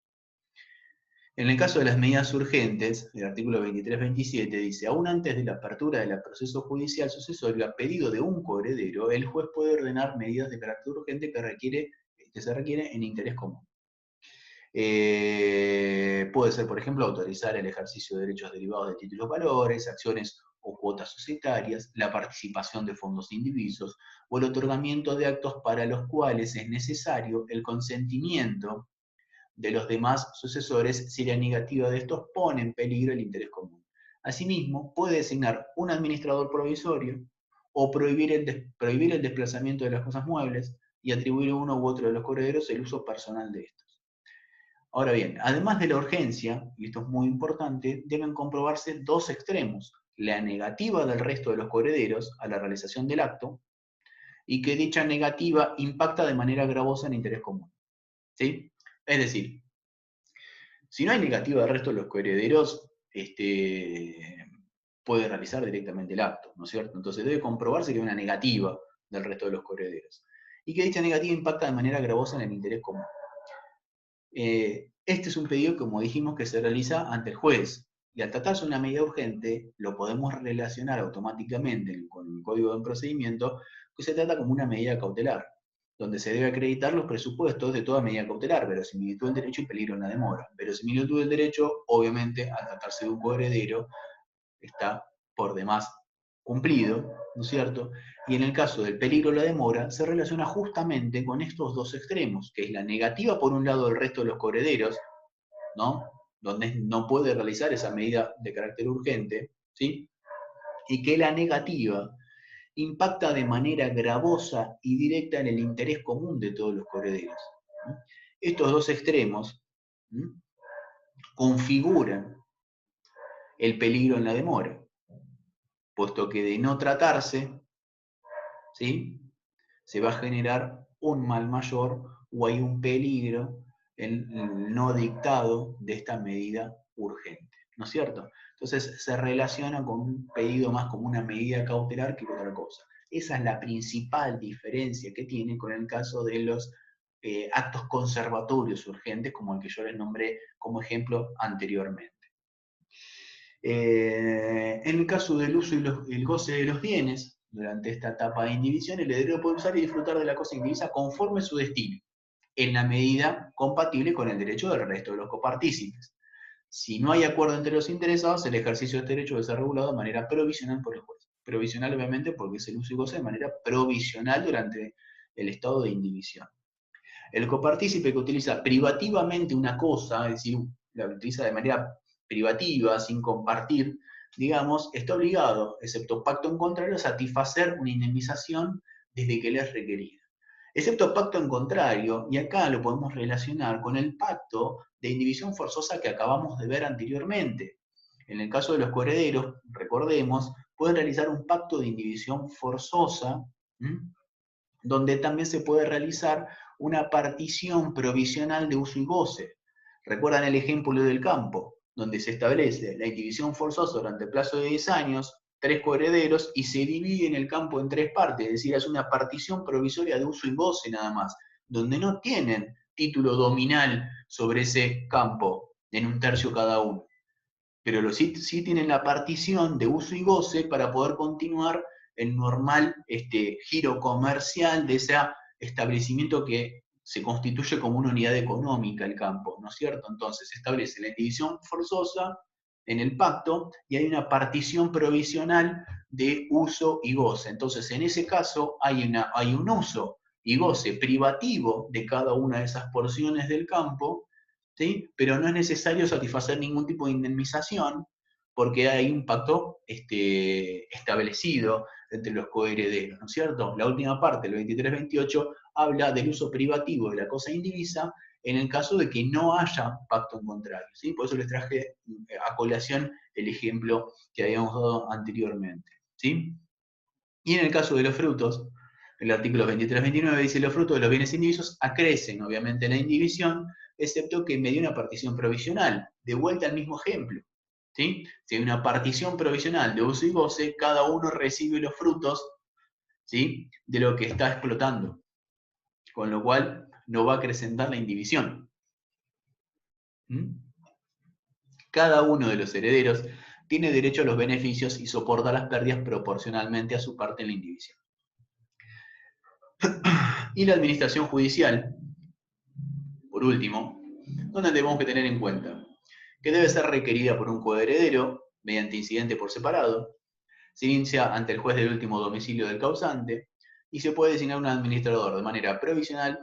En el caso de las medidas urgentes, el artículo 23-27 dice, aún antes de la apertura del proceso judicial sucesorio, a pedido de un coheredero, el juez puede ordenar medidas de carácter urgente que se requieren en interés común. Puede ser, por ejemplo, autorizar el ejercicio de derechos derivados de títulos valores, acciones o cuotas societarias, la participación de fondos indivisos o el otorgamiento de actos para los cuales es necesario el consentimiento de los demás sucesores si la negativa de estos pone en peligro el interés común. Asimismo, puede designar un administrador provisorio o prohibir el desplazamiento de las cosas muebles y atribuir a uno u otro de los coherederos el uso personal de estos. Ahora bien, además de la urgencia, y esto es muy importante, deben comprobarse dos extremos: la negativa del resto de los coherederos a la realización del acto y que dicha negativa impacta de manera gravosa en el interés común. ¿Sí? Es decir, si no hay negativa del resto de los coherederos, puede realizar directamente el acto, ¿no es cierto? Entonces debe comprobarse que hay una negativa del resto de los coherederos y que dicha negativa impacta de manera gravosa en el interés común. Este es un pedido, como dijimos, que se realiza ante el juez, y al tratarse de una medida urgente, lo podemos relacionar automáticamente con el Código de Procedimiento, que se trata como una medida cautelar, donde se debe acreditar los presupuestos de toda medida cautelar, verosimilitud del derecho y peligro en la demora. Verosimilitud del derecho, obviamente, al tratarse de un coheredero, está por demás cumplido, ¿no es cierto? Y en el caso del peligro o la demora, se relaciona justamente con estos dos extremos, que es la negativa por un lado del resto de los correderos, ¿no? Donde no puede realizar esa medida de carácter urgente, ¿sí? Y que la negativa impacta de manera gravosa y directa en el interés común de todos los correderos, ¿no? Estos dos extremos, ¿no?, configuran el peligro en la demora, puesto que de no tratarse, ¿sí?, se va a generar un mal mayor o hay un peligro en el no dictado de esta medida urgente, ¿no es cierto? Entonces se relaciona con un pedido más como una medida cautelar que otra cosa. Esa es la principal diferencia que tiene con el caso de los actos conservatorios urgentes, como el que yo les nombré como ejemplo anteriormente. En el caso del uso y el goce de los bienes, durante esta etapa de indivisión, el heredero puede usar y disfrutar de la cosa indivisa conforme su destino, en la medida compatible con el derecho del resto de los copartícipes. Si no hay acuerdo entre los interesados, el ejercicio de este derecho debe ser regulado de manera provisional por el juez. Provisional, obviamente, porque es el uso y goce de manera provisional durante el estado de indivisión. El copartícipe que utiliza privativamente una cosa, es decir, la utiliza de manera privativa, sin compartir, digamos, está obligado, excepto pacto en contrario, a satisfacer una indemnización desde que le es requerida. Excepto pacto en contrario, y acá lo podemos relacionar con el pacto de indivisión forzosa que acabamos de ver anteriormente. En el caso de los coherederos, recordemos, pueden realizar un pacto de indivisión forzosa, donde también se puede realizar una partición provisional de uso y goce. ¿Recuerdan el ejemplo del campo, donde se establece la indivisión forzosa durante el plazo de 10 años, 3 coherederos, y se divide en el campo en 3 partes? Es decir, es una partición provisoria de uso y goce nada más, donde no tienen título dominal sobre ese campo, en un tercio cada uno. Pero sí tienen la partición de uso y goce para poder continuar el normal giro comercial de ese establecimiento que se constituye como una unidad económica el campo, ¿no es cierto? Entonces se establece la división forzosa en el pacto y hay una partición provisional de uso y goce. Entonces en ese caso hay un uso y goce privativo de cada una de esas porciones del campo, ¿sí? Pero no es necesario satisfacer ningún tipo de indemnización porque hay un pacto establecido entre los coherederos, ¿no es cierto? La última parte, el 23-28, habla del uso privativo de la cosa indivisa en el caso de que no haya pacto en contrario, ¿sí? Por eso les traje a colación el ejemplo que habíamos dado anteriormente, ¿sí? Y en el caso de los frutos, el artículo 23-29 dice: los frutos de los bienes indivisos acrecen, obviamente, la indivisión, excepto que mediante una partición provisional. De vuelta al mismo ejemplo, ¿sí? Si hay una partición provisional de uso y goce, cada uno recibe los frutos, ¿sí?, de lo que está explotando, con lo cual no va a acrecentar la indivisión. Cada uno de los herederos tiene derecho a los beneficios y soporta las pérdidas proporcionalmente a su parte en la indivisión. Y la administración judicial, por último, donde tenemos que tener en cuenta que debe ser requerida por un coheredero mediante incidente por separado, se inicia ante el juez del último domicilio del causante y se puede designar un administrador de manera provisional,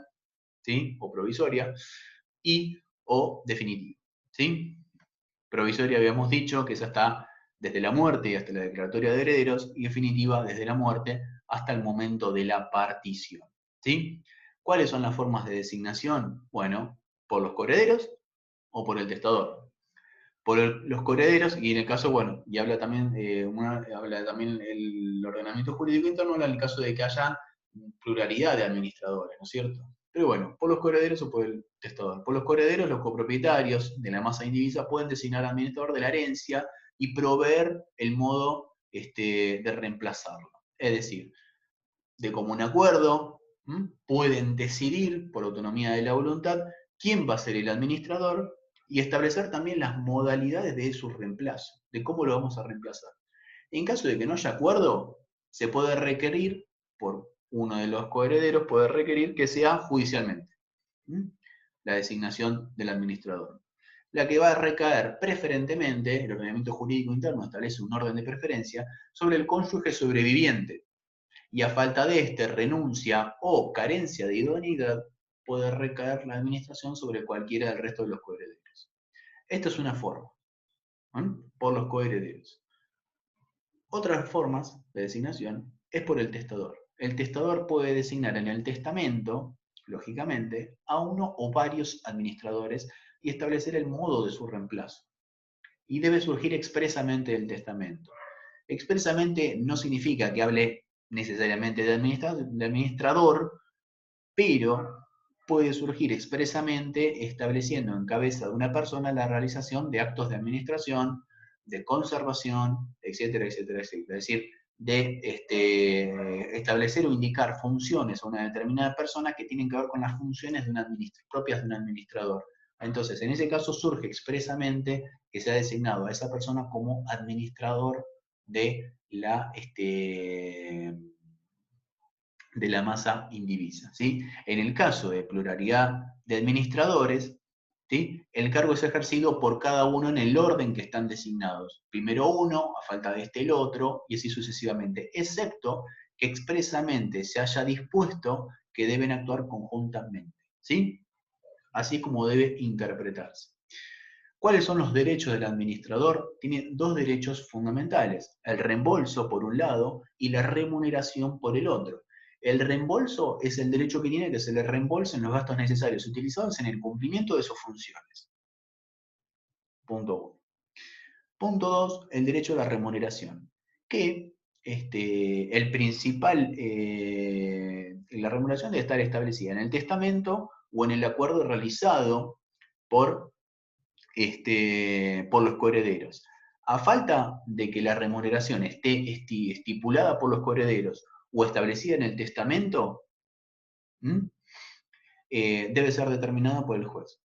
¿sí?, o provisoria, y o definitiva, ¿sí? Provisoria habíamos dicho que es hasta desde la muerte y hasta la declaratoria de herederos, y definitiva desde la muerte hasta el momento de la partición, ¿sí? ¿Cuáles son las formas de designación? Bueno, por los coherederos o por el testador. Por los coherederos, y en el caso, bueno, y habla también, habla también el ordenamiento jurídico interno, en el caso de que haya pluralidad de administradores, ¿no es cierto? Pero bueno, por los coherederos o por el testador. Por los coherederos, los copropietarios de la masa indivisa pueden designar administrador de la herencia y proveer el modo de reemplazarlo. Es decir, de común acuerdo, pueden decidir, por autonomía de la voluntad, quién va a ser el administrador y establecer también las modalidades de su reemplazo, de cómo lo vamos a reemplazar. En caso de que no haya acuerdo, se puede requerir, por uno de los coherederos, puede requerir que sea judicialmente la designación del administrador. la que va a recaer preferentemente, el ordenamiento jurídico interno establece un orden de preferencia, sobre el cónyuge sobreviviente, y a falta de este, renuncia o carencia de idoneidad, puede recaer la administración sobre cualquiera del resto de los coherederos. Esta es una forma, por los coherederos. Otras formas de designación es por el testador. El testador puede designar en el testamento, lógicamente, a uno o varios administradores y establecer el modo de su reemplazo. Y debe surgir expresamente del testamento. Expresamente no significa que hable necesariamente de administrador, pero puede surgir expresamente estableciendo en cabeza de una persona la realización de actos de administración, de conservación, etcétera, etcétera, etcétera. Es decir, de establecer o indicar funciones a una determinada persona que tienen que ver con las funciones propias de un administrador. Entonces, en ese caso surge expresamente que se ha designado a esa persona como administrador de la masa indivisa, ¿sí? En el caso de pluralidad de administradores, ¿sí? El cargo es ejercido por cada uno en el orden que están designados. Primero uno, a falta de este el otro, y así sucesivamente, excepto que expresamente se haya dispuesto que deben actuar conjuntamente, ¿sí? Así como debe interpretarse. ¿Cuáles son los derechos del administrador? Tiene dos derechos fundamentales, el reembolso por un lado y la remuneración por el otro. El reembolso es el derecho que tiene que se le reembolsen los gastos necesarios utilizados en el cumplimiento de sus funciones. Punto 1. Punto 2, el derecho a la remuneración, que el principal, la remuneración debe estar establecida en el testamento o en el acuerdo realizado por los coherederos. A falta de que la remuneración esté estipulada por los coherederos o establecida en el testamento, debe ser determinada por el juez.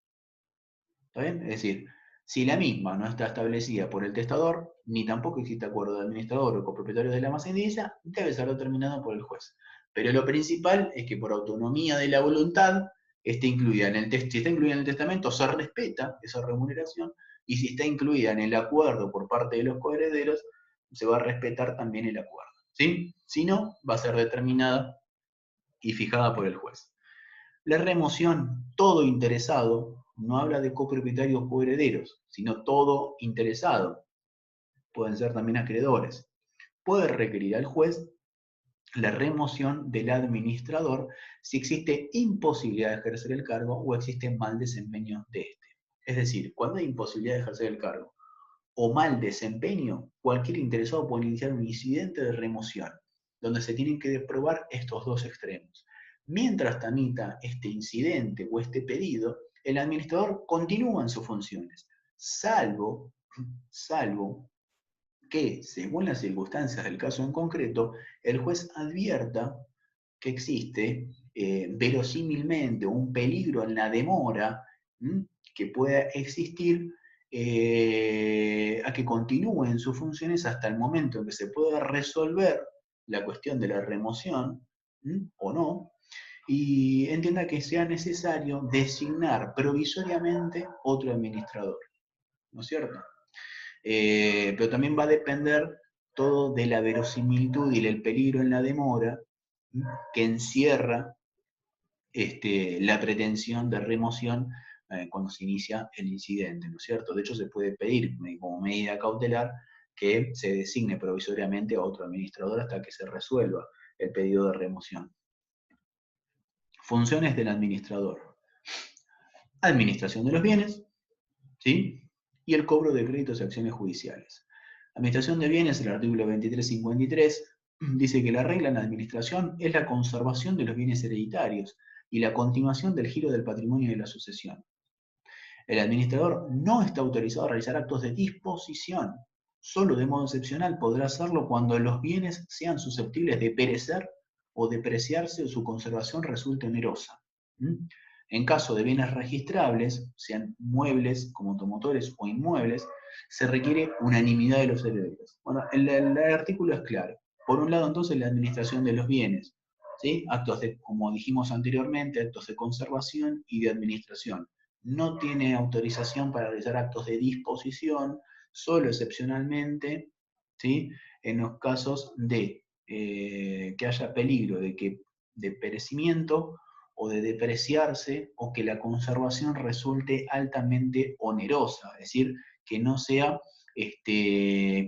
¿Está bien? Es decir, si la misma no está establecida por el testador, ni tampoco existe acuerdo de administrador o copropietario de la masa indivisa, debe ser determinada por el juez. Pero lo principal es que por autonomía de la voluntad, si está incluida en el testamento, se respeta esa remuneración, y si está incluida en el acuerdo por parte de los coherederos, se va a respetar también el acuerdo. ¿Sí? Si no, va a ser determinada y fijada por el juez. La remoción, todo interesado, no habla de copropietarios o herederos, sino todo interesado. Pueden ser también acreedores. Puede requerir al juez la remoción del administrador si existe imposibilidad de ejercer el cargo o existe mal desempeño de este. Es decir, cuando hay imposibilidad de ejercer el cargo o mal desempeño, cualquier interesado puede iniciar un incidente de remoción, donde se tienen que probar estos dos extremos. Mientras tramita este incidente o este pedido, el administrador continúa en sus funciones, salvo que, según las circunstancias del caso en concreto, el juez advierta que existe verosímilmente un peligro en la demora que pueda existir a que continúe en sus funciones hasta el momento en que se pueda resolver la cuestión de la remoción o no, y entienda que sea necesario designar provisoriamente otro administrador, ¿no es cierto? Pero también va a depender todo de la verosimilitud y el peligro en la demora que encierra la pretensión de remoción cuando se inicia el incidente, ¿no es cierto? De hecho, se puede pedir como medida cautelar que se designe provisoriamente a otro administrador hasta que se resuelva el pedido de remoción. Funciones del administrador. Administración de los bienes, ¿sí? Y el cobro de créditos y acciones judiciales. Administración de bienes, el artículo 2353, dice que la regla en la administración es la conservación de los bienes hereditarios y la continuación del giro del patrimonio de la sucesión. El administrador no está autorizado a realizar actos de disposición. Solo de modo excepcional podrá hacerlo cuando los bienes sean susceptibles de perecer o depreciarse o su conservación resulte onerosa. En caso de bienes registrables, sean muebles como automotores o inmuebles, se requiere unanimidad de los herederos. Bueno, el artículo es claro. Por un lado, entonces, la administración de los bienes, ¿sí? Actos de, como dijimos anteriormente, actos de conservación y de administración. no tiene autorización para realizar actos de disposición, solo excepcionalmente, ¿sí? En los casos de que haya peligro de perecimiento o de depreciarse o que la conservación resulte altamente onerosa, es decir, que no sea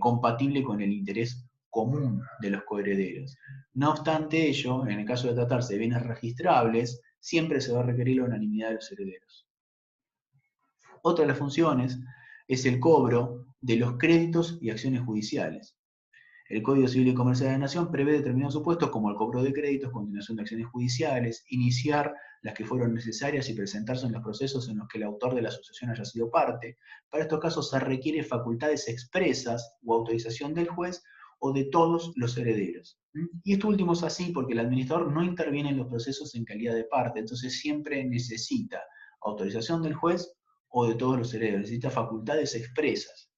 compatible con el interés común de los coherederos. No obstante ello, en el caso de tratarse de bienes registrables, siempre se va a requerir la unanimidad de los herederos. Otra de las funciones es el cobro de los créditos y acciones judiciales. El Código Civil y Comercial de la Nación prevé determinados supuestos como el cobro de créditos, continuación de acciones judiciales, iniciar las que fueron necesarias y presentarse en los procesos en los que el autor de la asociación haya sido parte. Para estos casos se requiere facultades expresas o autorización del juez o de todos los herederos. Y esto último es así porque el administrador no interviene en los procesos en calidad de parte, entonces siempre necesita autorización del juez o de todos los herederos, necesita facultades expresas,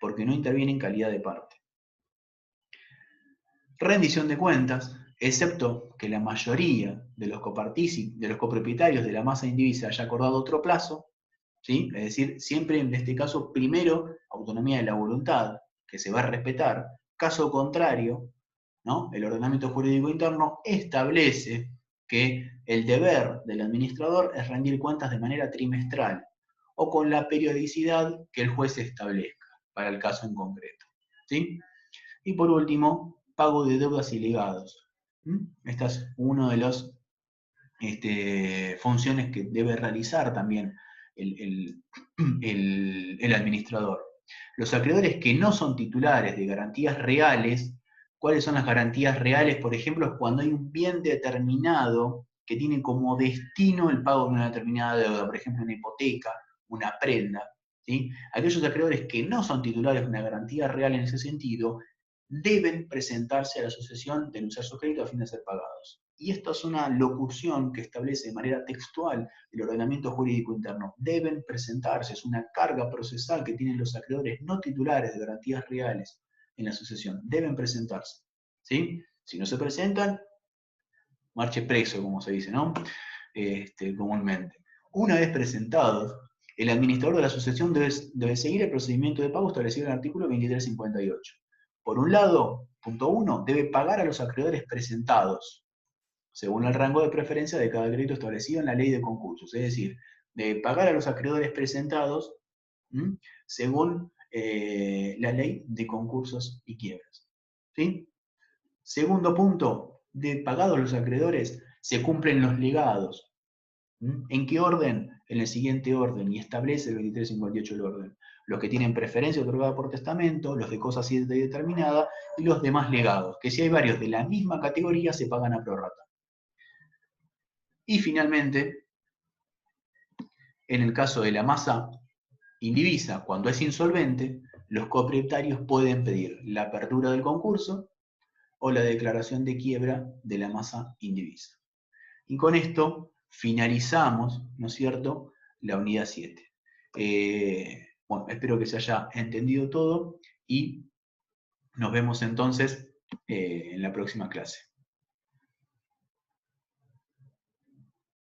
porque no interviene en calidad de parte. Rendición de cuentas, excepto que la mayoría de los copropietarios de la masa indivisa haya acordado otro plazo, ¿sí? Es decir, siempre en este caso, primero, autonomía de la voluntad, que se va a respetar. Caso contrario, ¿no? El ordenamiento jurídico interno establece que el deber del administrador es rendir cuentas de manera trimestral o con la periodicidad que el juez establezca para el caso en concreto, ¿sí? Y por último, pago de deudas y legados. Esta es una de las funciones que debe realizar también el administrador. Los acreedores que no son titulares de garantías reales, ¿cuáles son las garantías reales? Por ejemplo, es cuando hay un bien determinado que tiene como destino el pago de una determinada deuda, por ejemplo, una hipoteca, una prenda. ¿Sí? Aquellos acreedores que no son titulares de una garantía real en ese sentido, deben presentarse a la asociación, denunciar su crédito a fin de ser pagados. Y esto es una locución que establece de manera textual el ordenamiento jurídico interno. Deben presentarse, es una carga procesal que tienen los acreedores no titulares de garantías reales en la asociación. Deben presentarse. ¿Sí? Si no se presentan, marche preso, como se dice, ¿no? Comúnmente. Una vez presentados, el administrador de la asociación debe seguir el procedimiento de pago establecido en el artículo 2358. Por un lado, punto 1, debe pagar a los acreedores presentados, según el rango de preferencia de cada crédito establecido en la ley de concursos. Es decir, debe pagar a los acreedores presentados según la ley de concursos y quiebras. ¿Sí? Segundo punto, de pagados los acreedores, se cumplen los legados. ¿En qué orden? En el siguiente orden, y establece el 2358 el orden. Los que tienen preferencia otorgada por testamento, los de cosa cierta y determinada, y los demás legados, que si hay varios de la misma categoría se pagan a prorrata. Y finalmente, en el caso de la masa indivisa, cuando es insolvente, los copropietarios pueden pedir la apertura del concurso o la declaración de quiebra de la masa indivisa. Y con esto finalizamos, ¿no es cierto?, la unidad 7. Bueno, espero que se haya entendido todo y nos vemos entonces en la próxima clase.